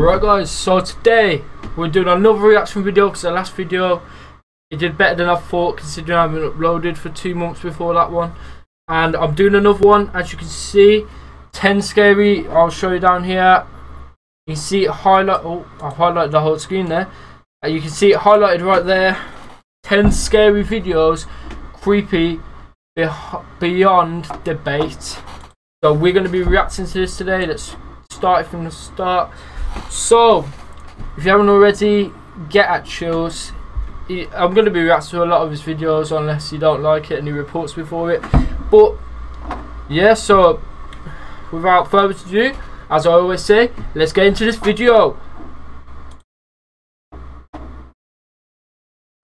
Alright guys, so today we're doing another reaction video because the last video it did better than I thought, considering I haven't uploaded for 2 months before that one. And I'm doing another one, as you can see, 10 scary. I'll show you down here. You can see it highlight. Oh, I've highlighted the whole screen there. You can see it highlighted right there. 10 scary videos, creepy, beyond debate. So we're going to be reacting to this today. Let's start it from the start. So if you haven't already, get at Chills. I'm going to be reacting to a lot of his videos unless you don't like it and he reports before it. But yeah, so without further ado, as I always say, let's get into this video.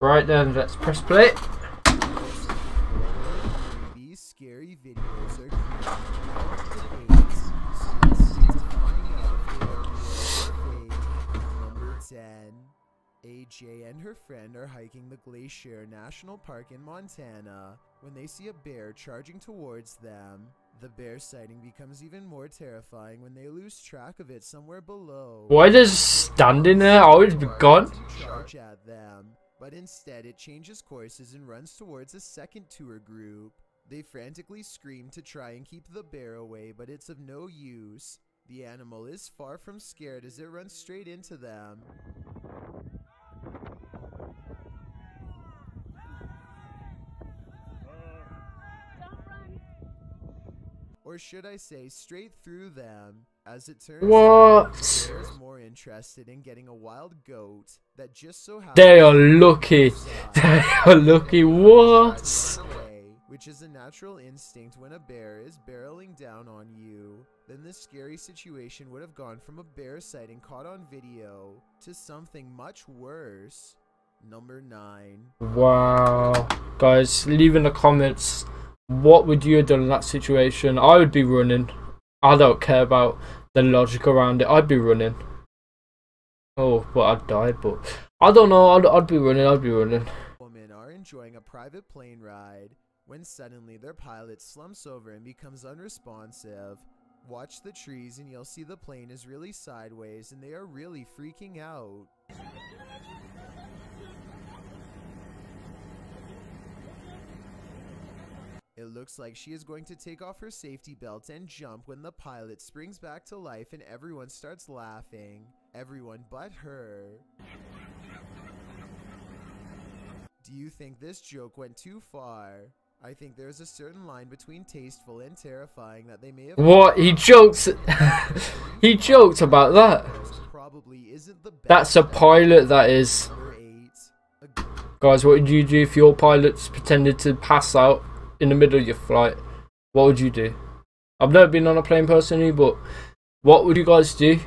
Right then, let's press play. These scary videos are Number 10. AJ and her friend are hiking the Glacier National Park in Montana when they see a bear charging towards them. The bear sighting becomes even more terrifying when they lose track of it somewhere below. Why does it stand in there? I would be gone. Charge at them, but instead it changes courses and runs towards a second tour group. They frantically scream to try and keep the bear away, but it's of no use. The animal is far from scared as it runs straight into them. Or should I say straight through them? As it turns out, the bear is more interested in getting a wild goat that just so happens they are lucky. They are lucky. What? Which is a natural instinct when a bear is barreling down on you. Then this scary situation would have gone from a bear sighting caught on video to something much worse. Number 9. Wow. Guys, leave in the comments, what would you have done in that situation? I would be running. I don't care about the logic around it. I'd be running. Oh, but I'd die, but I don't know. I'd be running. I'd be running. Women are enjoying a private plane ride when suddenly their pilot slumps over and becomes unresponsive. Watch the trees and you'll see the plane is really sideways and they are really freaking out. It looks like she is going to take off her safety belt and jump when the pilot springs back to life and everyone starts laughing. Everyone but her. Do you think this joke went too far? I think there's a certain line between tasteful and terrifying that they may have... What? He joked. He joked about that. Probably isn't the best. That's a pilot, that is. Guys, what would you do if your pilot's pretended to pass out in the middle of your flight? What would you do? I've never been on a plane personally, but what would you guys do?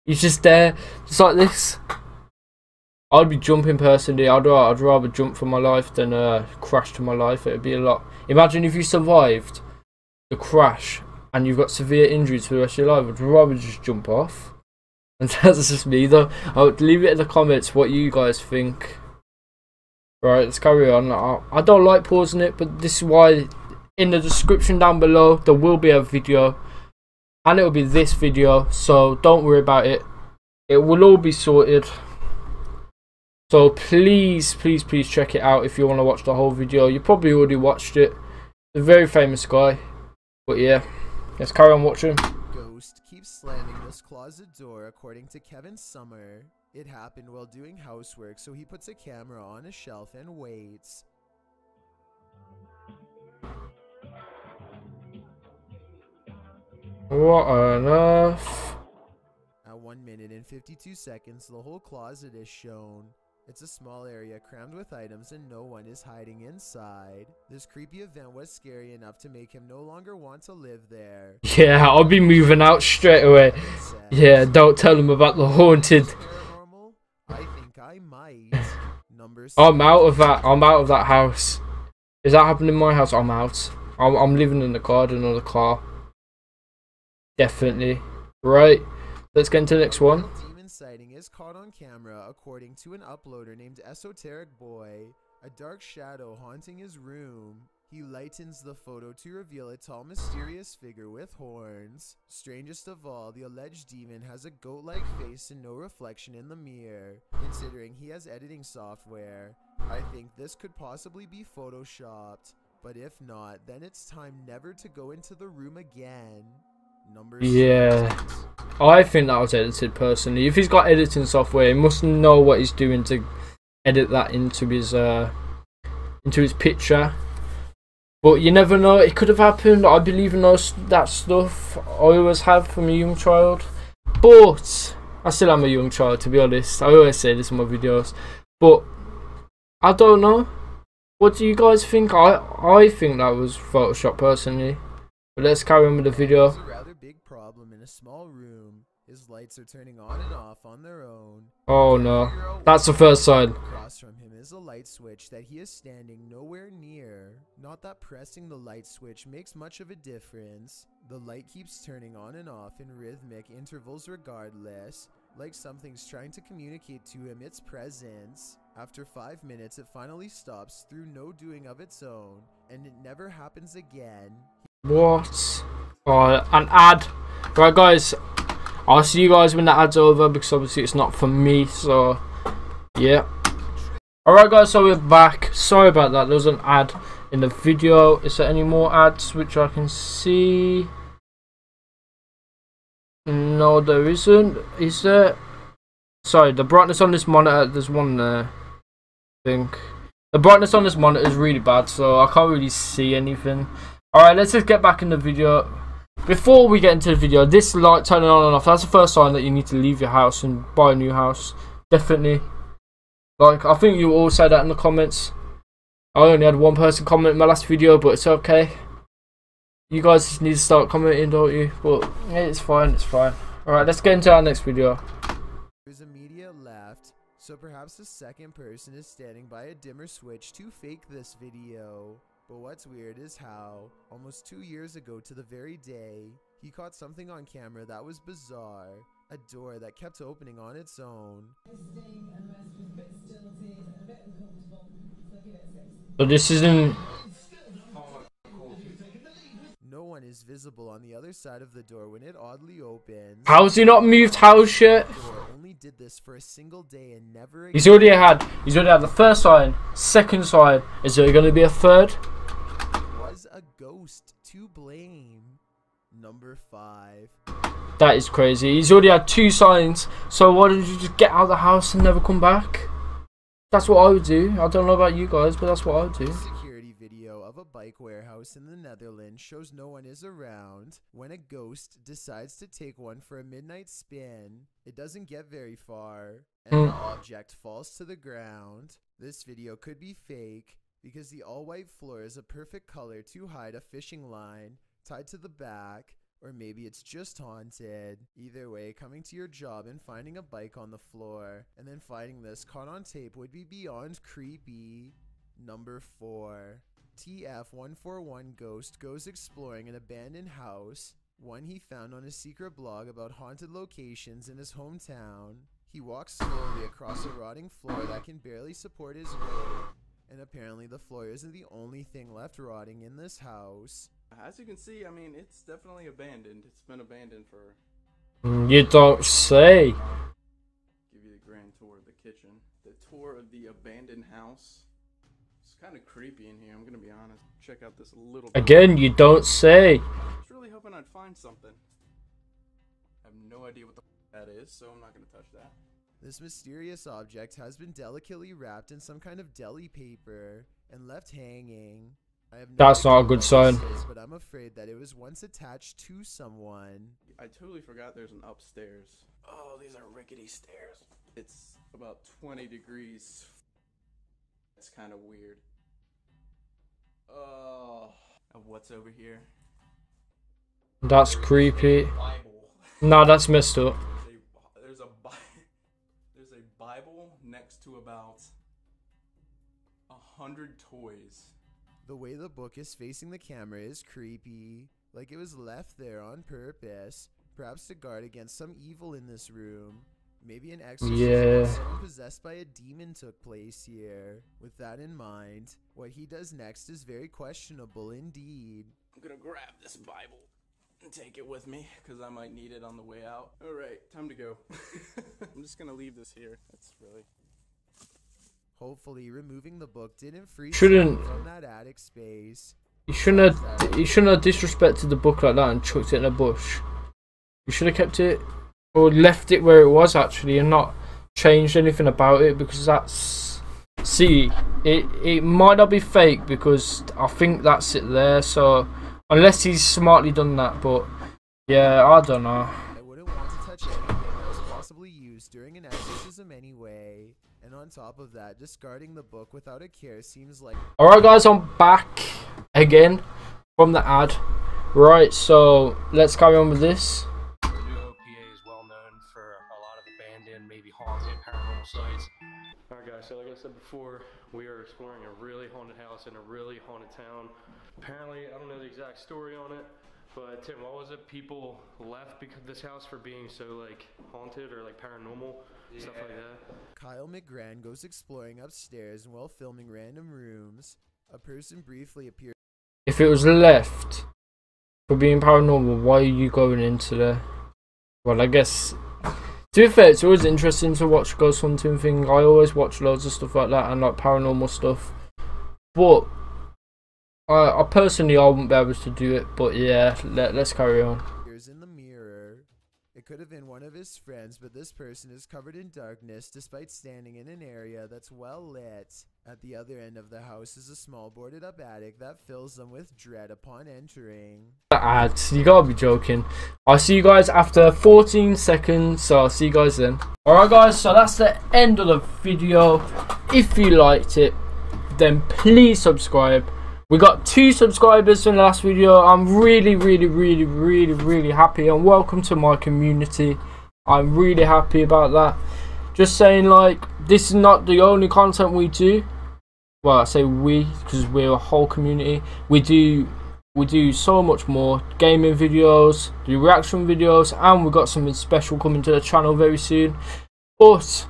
You're just there, just like this. I'd be jumping personally. I'd rather jump for my life than crash to my life. It'd be a lot. Imagine if you survived the crash and you've got severe injuries for the rest of your life. I'd rather just jump off. And that's just me though. I would leave it in the comments what you guys think. Right, let's carry on. I don't like pausing it, but this is why in the description down below there will be a video, and it will be this video, so don't worry about it. It will all be sorted. So please check it out if you want to watch the whole video. You probably already watched it. The very famous guy. But yeah, let's carry on watching. Ghost keeps slamming this closet door according to Kevin Summer. It happened while doing housework, so he puts a camera on a shelf and waits. What on earth? At 1 minute and 52 seconds, the whole closet is shown. It's a small area crammed with items and no one is hiding inside. This creepy event was scary enough to make him no longer want to live there. Yeah, I'll be moving out straight away. Yeah, don't tell him about the haunted. I think I might. Number 6. I'm out of that. I'm out of that house. Is that happening in my house? I'm out. I'm living in the garden or the car. Definitely. Right. Let's get into the next one. Demon sighting is caught on camera according to an uploader named Esoteric Boy. A dark shadow haunting his room. He lightens the photo to reveal a tall, mysterious figure with horns. Strangest of all, the alleged demon has a goat-like face and no reflection in the mirror. Considering he has editing software, I think this could possibly be photoshopped. But if not, then it's time never to go into the room again. Number 6. Yeah, I think that was edited personally. If he's got editing software, he must know what he's doing to edit that into his picture. But you never know, it could have happened. I believe in that stuff. I always have from a young child. But I still am a young child, to be honest. I always say this in my videos. But I don't know. What do you guys think? I think that was Photoshop personally. But let's carry on with the video. There's a rather big problem in a small room. His lights are turning on and off on their own. Oh no, that's the first sign. Across from him is a light switch that he is standing nowhere near. Not that pressing the light switch makes much of a difference. The light keeps turning on and off in rhythmic intervals regardless, like something's trying to communicate to him its presence. After 5 minutes, it finally stops through no doing of its own, and it never happens again. What? Oh, an ad. Right guys, I'll see you guys when the ad's over, because obviously it's not for me, so yeah. Alright guys, so we're back. Sorry about that, there was an ad in the video. Is there any more ads which I can see? No, there isn't. Is there? Sorry, the brightness on this monitor, there's one there, I think. The brightness on this monitor is really bad, so I can't really see anything. Alright, let's just get back in the video. Before we get into the video, this light turning on and off, that's the first sign that you need to leave your house and buy a new house. Definitely. Like, I think you all said that in the comments. I only had one person comment in my last video, but it's okay. You guys just need to start commenting, don't you? But yeah, it's fine, it's fine. Alright, let's get into our next video. There's immediate left, so perhaps the second person is standing by a dimmer switch to fake this video. But what's weird is how, almost 2 years ago to the very day, he caught something on camera that was bizarre. A door that kept opening on its own. So this isn't... No one is visible on the other side of the door when it oddly opens. How's he not moved house yet? The door only did this for a single day and never again. He's already had the first sign, second sign. Is there going to be a third? Was a ghost to blame. Number 5. That is crazy. He's already had 2 signs. So why did you just get out of the house and never come back? That's what I would do. I don't know about you guys, but that's what I would do. Security video of a bike warehouse in the Netherlands shows no one is around when a ghost decides to take one for a midnight spin. It doesn't get very far, and the object falls to the ground. This video could be fake because the all-white floor is a perfect color to hide a fishing line tied to the back. Or maybe it's just haunted. Either way, coming to your job and finding a bike on the floor and then finding this caught on tape would be beyond creepy. Number 4. TF141 Ghost goes exploring an abandoned house, one he found on a secret blog about haunted locations in his hometown. He walks slowly across a rotting floor that can barely support his weight, and apparently the floor isn't the only thing left rotting in this house. As you can see, I mean, it's definitely abandoned. It's been abandoned for... You don't say. Give you the grand tour of the kitchen. The tour of the abandoned house. It's kind of creepy in here, I'm gonna be honest. Check out this little... Again, you don't say. I was really hoping I'd find something. I have no idea what the that is, so I'm not gonna touch that. This mysterious object has been delicately wrapped in some kind of deli paper and left hanging. I have no That's not a idea good what sign. this is, but I'm afraid that it was once attached to someone. I totally forgot there's an upstairs. Oh, these are rickety stairs. It's about 20 degrees. It's kind of weird. Oh, what's over here? That's creepy. Bible. No, that's messed up. There's a Bible next to about 100 toys. The way the book is facing the camera is creepy, like it was left there on purpose, perhaps to guard against some evil in this room. Maybe an exorcism Yeah. or someone possessed by a demon took place here. With that in mind, what he does next is very questionable indeed. I'm gonna grab this Bible and take it with me, because I might need it on the way out. Alright, time to go. I'm just gonna leave this here. That's really... Hopefully, removing the book didn't free Shouldn't- from that attic space. You shouldn't have disrespected the book like that and chucked it in a bush. You should have kept it, or left it where it was actually, and not changed anything about it, because that's... See, it might not be fake, because I think that's it there, so... Unless he's smartly done that, but... Yeah, I don't know. I wouldn't want to touch anything that was possibly used during an exorcism anyway. And on top of that, discarding the book without a care seems like... Alright guys, I'm back again from the ad. Right, so let's carry on with this. The new OPA is well known for a lot of abandoned, maybe haunted, paranormal sites. Alright guys, so like I said before, we are exploring a really haunted house in a really haunted town. Apparently, I don't know the exact story on it, but Tim, what was it? People left because this house for being so like haunted or like paranormal, stuff like that. Kyle McGran goes exploring upstairs, and while filming random rooms, a person briefly appears. If it was left for being paranormal, why are you going into there? Well, I guess... To be fair, it's always interesting to watch ghost hunting thing. I always watch loads of stuff like that and like paranormal stuff. But... I personally, I wouldn't be able to do it, but yeah, let's carry on. In the mirror. It could have been one of his friends, but this person is covered in darkness despite standing in an area that's well lit. At the other end of the house is a small boarded up attic that fills them with dread upon entering. Ads, you gotta be joking. I'll see you guys after 14 seconds, so I'll see you guys then. Alright guys, so that's the end of the video. If you liked it, then please subscribe. We got 2 subscribers in the last video. I'm really happy, and welcome to my community. I'm really happy about that. Just saying, like, this is not the only content we do. Well, I say we because we're a whole community. We do so much more. Gaming videos, do reaction videos, and we've got something special coming to the channel very soon. But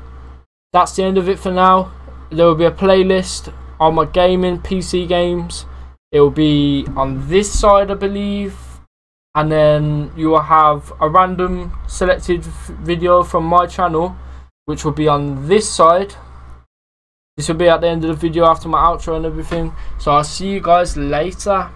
that's the end of it for now. There will be a playlist on my gaming PC games. It will be on this side, I believe, and then you will have a random selected video from my channel, which will be on this side. This will be at the end of the video after my outro and everything. So I'll see you guys later.